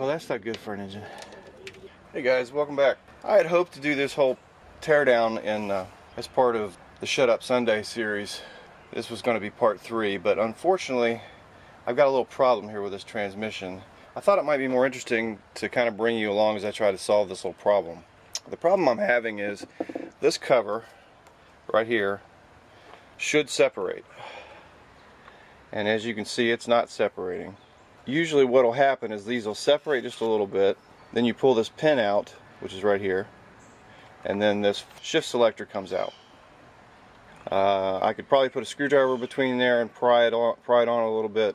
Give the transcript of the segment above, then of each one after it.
Well, that's not good for an engine. Hey guys, welcome back. I had hoped to do this whole teardown as part of the Shut Up Sunday series. This was going to be part 3, but unfortunately I've got a little problem here with this transmission. I thought it might be more interesting to kind of bring you along as I try to solve this little problem. The problem I'm having is this cover right here should separate, and as you can see, it's not separating. Usually what will happen is these will separate just a little bit, then you pull this pin out, which is right here, and then this shift selector comes out. I could probably put a screwdriver between there and pry it on a little bit,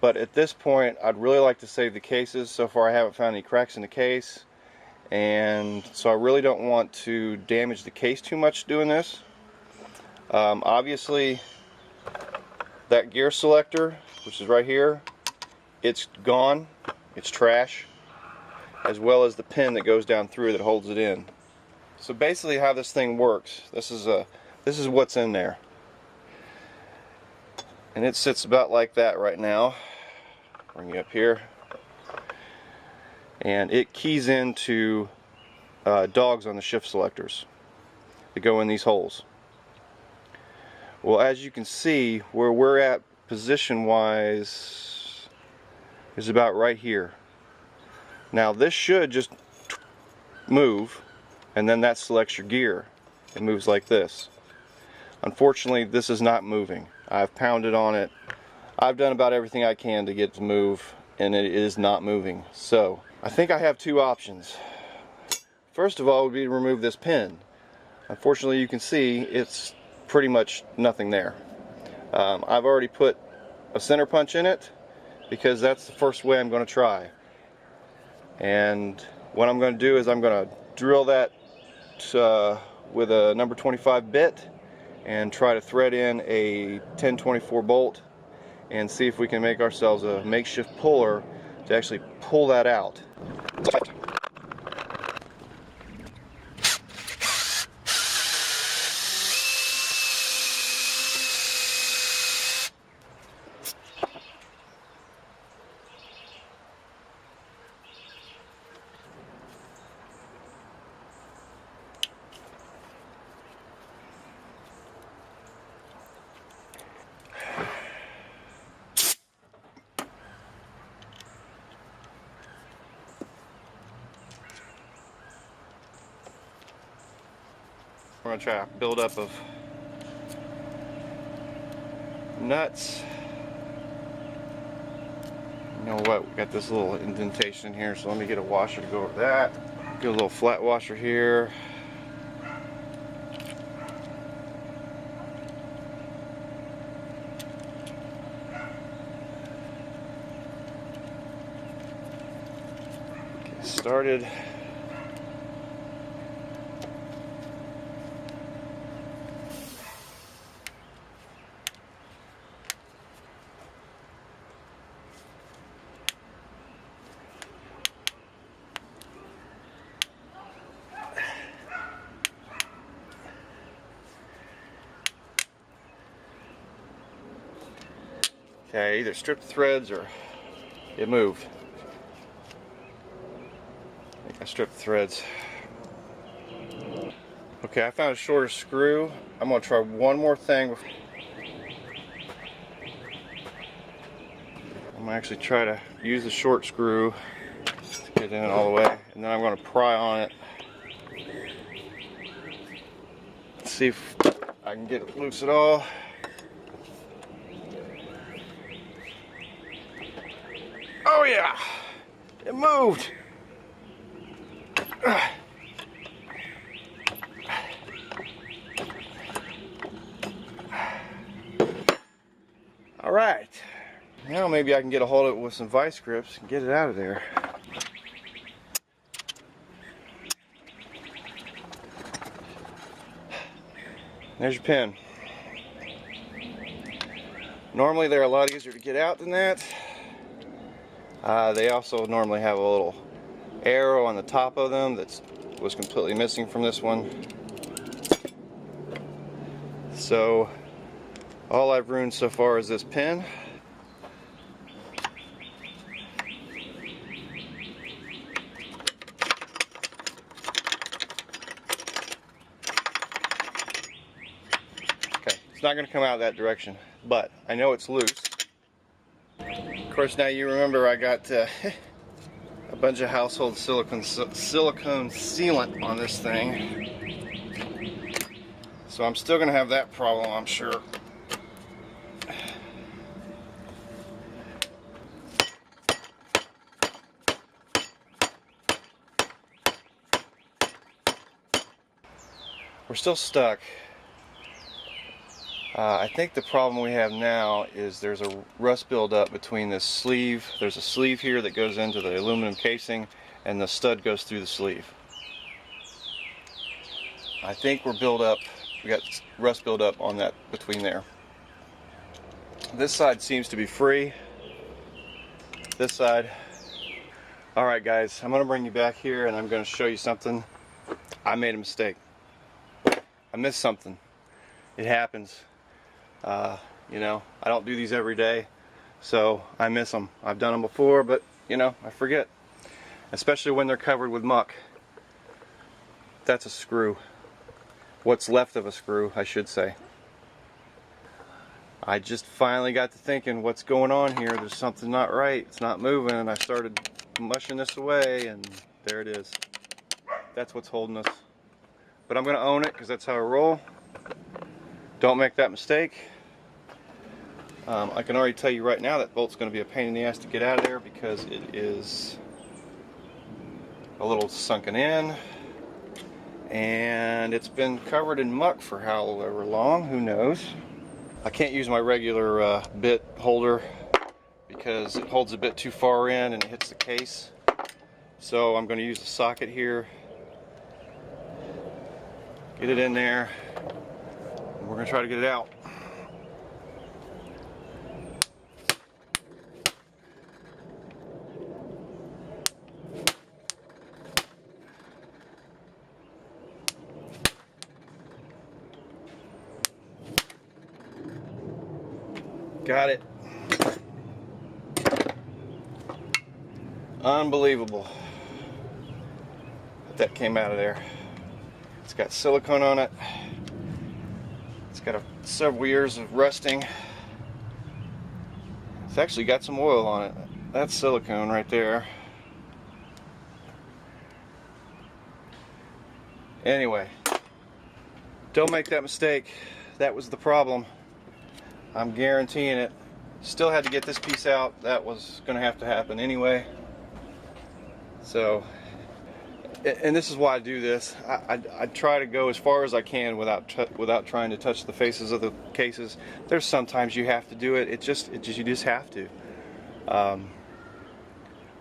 but at this point I'd really like to save the cases. So far I haven't found any cracks in the case, and so I really don't want to damage the case too much doing this. Obviously that gear selector, which is right here, it's gone, it's trash, as well as the pin that goes down through that holds it in. So basically how this thing works, this is what's in there, and it sits about like that right now. Bring you up here, and it keys into dogs on the shift selectors that go in these holes. Well, as you can see, where we're at position wise is about right here. Now this should just move, and then that selects your gear. It moves like this. Unfortunately, this is not moving. I've pounded on it. I've done about everything I can to get it to move, and it is not moving. So I think I have two options. First of all would be to remove this pin. Unfortunately, you can see it's pretty much nothing there. I've already put a center punch in it because that's the first way I'm going to try. And what I'm going to do is I'm going to drill that with a number 25 bit and try to thread in a 1024 bolt and see if we can make ourselves a makeshift puller to actually pull that out. We're going to try a buildup of nuts. You know what, we got this little indentation here, so let me get a washer to go over that. Get a little flat washer here. Get started. Okay, either stripped the threads or it moved. I think I stripped the threads. Okay, I found a shorter screw. I'm going to try one more thing. I'm going to actually try to use the short screw to get in all the way, and then I'm going to pry on it. Let's see if I can get it loose at all. Oh yeah, it moved. All right, now maybe I can get a hold of it with some vice grips and get it out of there. There's your pin. Normally they're a lot easier to get out than that. They also normally have a little arrow on the top of them that was completely missing from this one. So all I've ruined so far is this pin. not going to come out that direction, but I know it's loose. Of course, now you remember I got a bunch of household silicone sealant on this thing. So I'm still going to have that problem, I'm sure. We're still stuck. I think the problem we have now is there's a rust buildup between this sleeve. There's a sleeve here that goes into the aluminum casing, and the stud goes through the sleeve. I think we're built up. We got rust buildup on that between there. This side seems to be free. This side. All right, guys, I'm going to bring you back here, and I'm going to show you something. I made a mistake. I missed something. It happens. You know, I don't do these every day, so I miss them. I've done them before, but you know, I forget. Especially when they're covered with muck. That's a screw. What's left of a screw, I should say. I just finally got to thinking, what's going on here? There's something not right. It's not moving, and I started mushing this away, and there it is. That's what's holding us. But I'm going to own it, because that's how I roll. Don't make that mistake. I can already tell you right now that bolt's going to be a pain in the ass to get out of there, because it is a little sunken in, and it's been covered in muck for however long, who knows. I can't use my regular bit holder because it holds a bit too far in and it hits the case. So I'm going to use the socket here, get it in there, and we're going to try to get it out. Got it. Unbelievable that came out of there. It's got silicone on it. It's got several years of rusting. It's actually got some oil on it. That's silicone right there. Anyway, don't make that mistake. That was the problem. I'm guaranteeing it. Still had to get this piece out. That was going to have to happen anyway. So, and this is why I do this. I try to go as far as I can without trying to touch the faces of the cases. There's sometimes you have to do it. You just have to.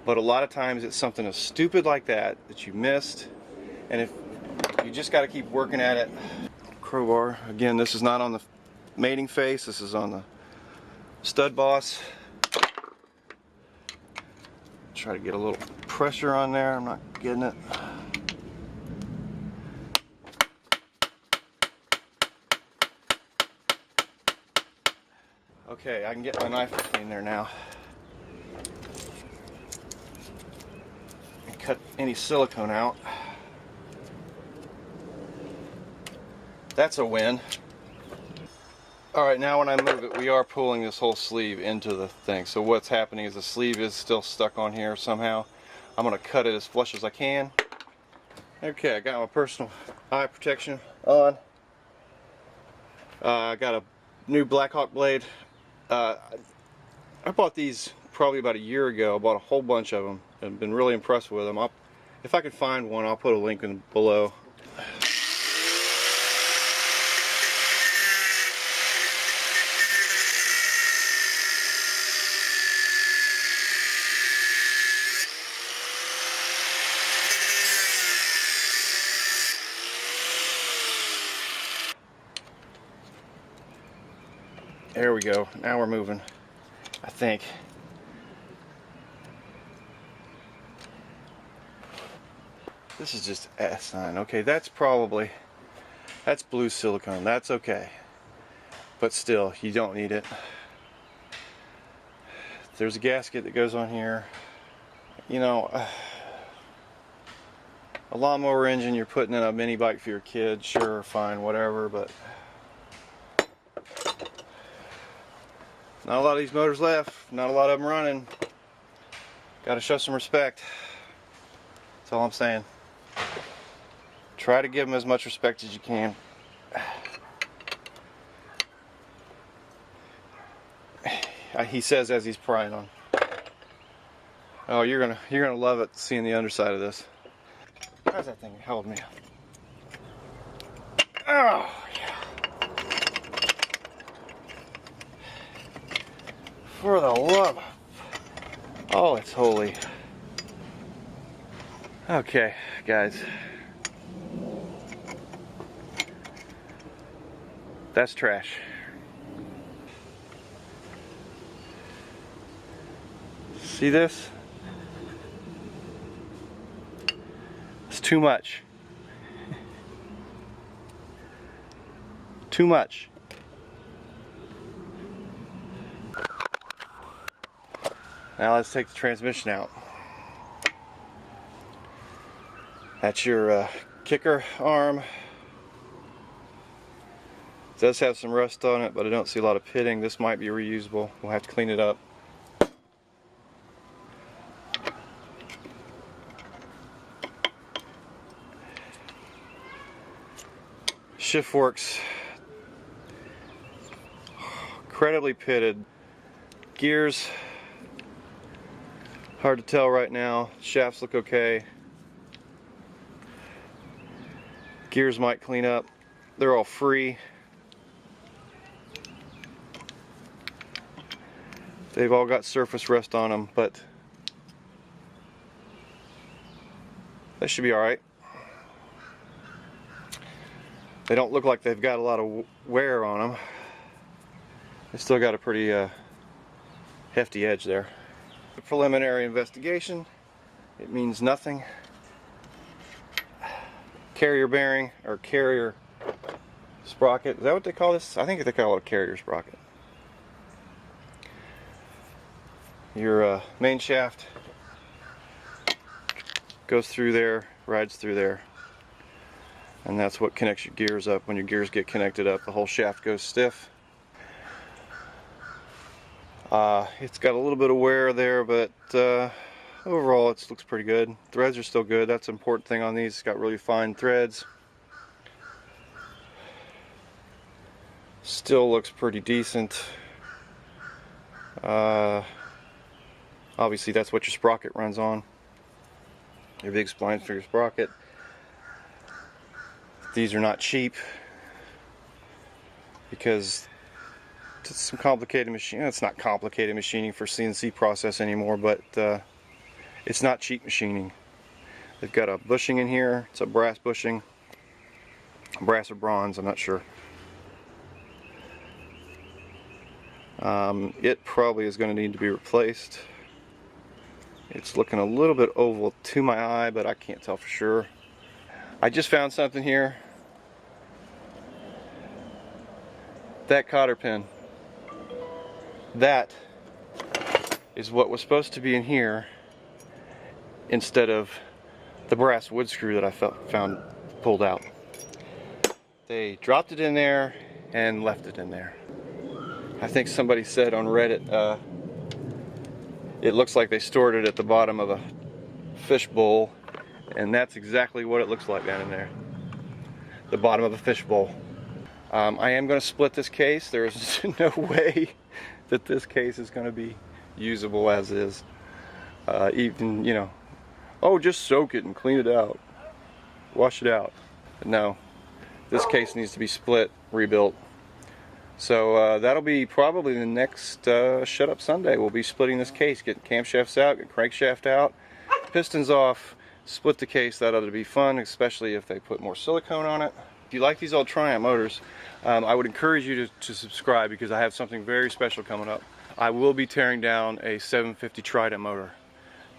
But a lot of times it's something as stupid like that you missed, and if you just got to keep working at it. Crowbar. Again, this is not on the mating face. This is on the stud boss. Try to get a little pressure on there. I'm not getting it. Okay, I can get my knife in there now and cut any silicone out. That's a win. Alright, now when I move it, we are pulling this whole sleeve into the thing. So what's happening is the sleeve is still stuck on here somehow. I'm going to cut it as flush as I can. Okay, I got my personal eye protection on. I got a new Blackhawk blade. I bought these probably about a year ago. I bought a whole bunch of them and been really impressed with them. If I could find one, I'll put a link in below. There we go. Now we're moving, I think. This is just asinine. Okay, that's blue silicone. That's okay. But still, you don't need it. There's a gasket that goes on here. You know, a lawnmower engine you're putting in a mini bike for your kid, sure, fine, whatever, but Not a lot of these motors left, not a lot of them running. Gotta show some respect. That's all I'm saying. Try to give them as much respect as you can. He says as he's prying on. Oh, you're gonna love it seeing the underside of this. How's that thing held me? Oh yeah. For the love of, oh, it's holy. Okay, guys. That's trash. See this? It's too much. Too much. Now let's take the transmission out. That's your kicker arm. It does have some rust on it, but I don't see a lot of pitting. This might be reusable. We'll have to clean it up. Shift forks, incredibly pitted. Gears, hard to tell right now. Shafts look okay. Gears might clean up. They're all free. They've all got surface rust on them, but they should be alright. They don't look like they've got a lot of wear on them. They still got a pretty hefty edge there. The preliminary investigation, it means nothing. Carrier bearing, or carrier sprocket, is that what they call this? I think they call it a carrier sprocket. Your main shaft goes through there, rides through there, and that's what connects your gears up. When your gears get connected up, the whole shaft goes stiff. It's got a little bit of wear there, but overall it looks pretty good. Threads are still good. That's the important thing on these. It's got really fine threads. Still looks pretty decent. Obviously that's what your sprocket runs on. Your big spline for your sprocket. These are not cheap because it's some complicated machining. It's not complicated machining for CNC process anymore, but it's not cheap machining. They've got a bushing in here. It's a brass bushing. Brass or bronze, I'm not sure. It probably is going to need to be replaced. It's looking a little bit oval to my eye, but I can't tell for sure. I just found something here. That cotter pin. That is what was supposed to be in here instead of the brass wood screw that I found pulled out. They dropped it in there and left it in there. I think somebody said on Reddit, it looks like they stored it at the bottom of a fish bowl, and that's exactly what it looks like down in there. The bottom of a fish bowl. I am going to split this case. There is no way that this case is going to be usable as is. Even, you know, oh, just soak it and clean it out. Wash it out. But no, this case needs to be split, rebuilt. So that'll be probably the next Shut Up Sunday. We'll be splitting this case, getting camshafts out, get crankshaft out, pistons off, split the case. That ought to be fun, especially if they put more silicone on it. If you like these old Triumph motors, I would encourage you to subscribe because I have something very special coming up. I will be tearing down a 750 Trident motor.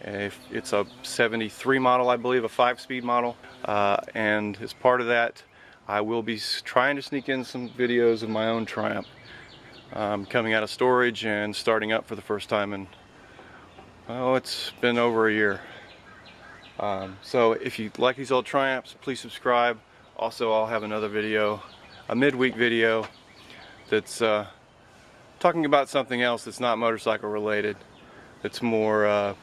It's a 73 model, I believe, a 5-speed model, and as part of that, I will be trying to sneak in some videos of my own Triumph coming out of storage and starting up for the first time in, oh, it's been over a year. So if you like these old Triumphs, please subscribe. Also, I'll have another video, a midweek video that's talking about something else that's not motorcycle related. It's more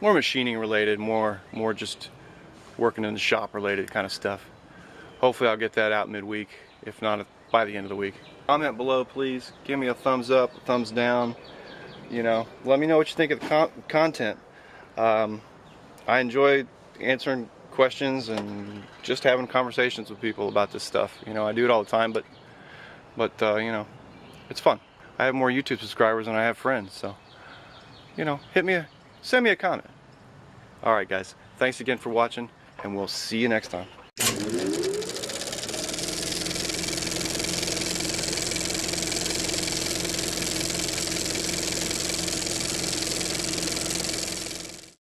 machining related, more just working in the shop related kind of stuff. Hopefully I'll get that out midweek, if not by the end of the week. Comment below, please. Give me a thumbs up, a thumbs down. You know, let me know what you think of the content. I enjoy answering questions and just having conversations with people about this stuff. You know, I do it all the time, but you know, it's fun. I have more YouTube subscribers than I have friends, so you know, send me a comment. All right, guys. Thanks again for watching, and we'll see you next time.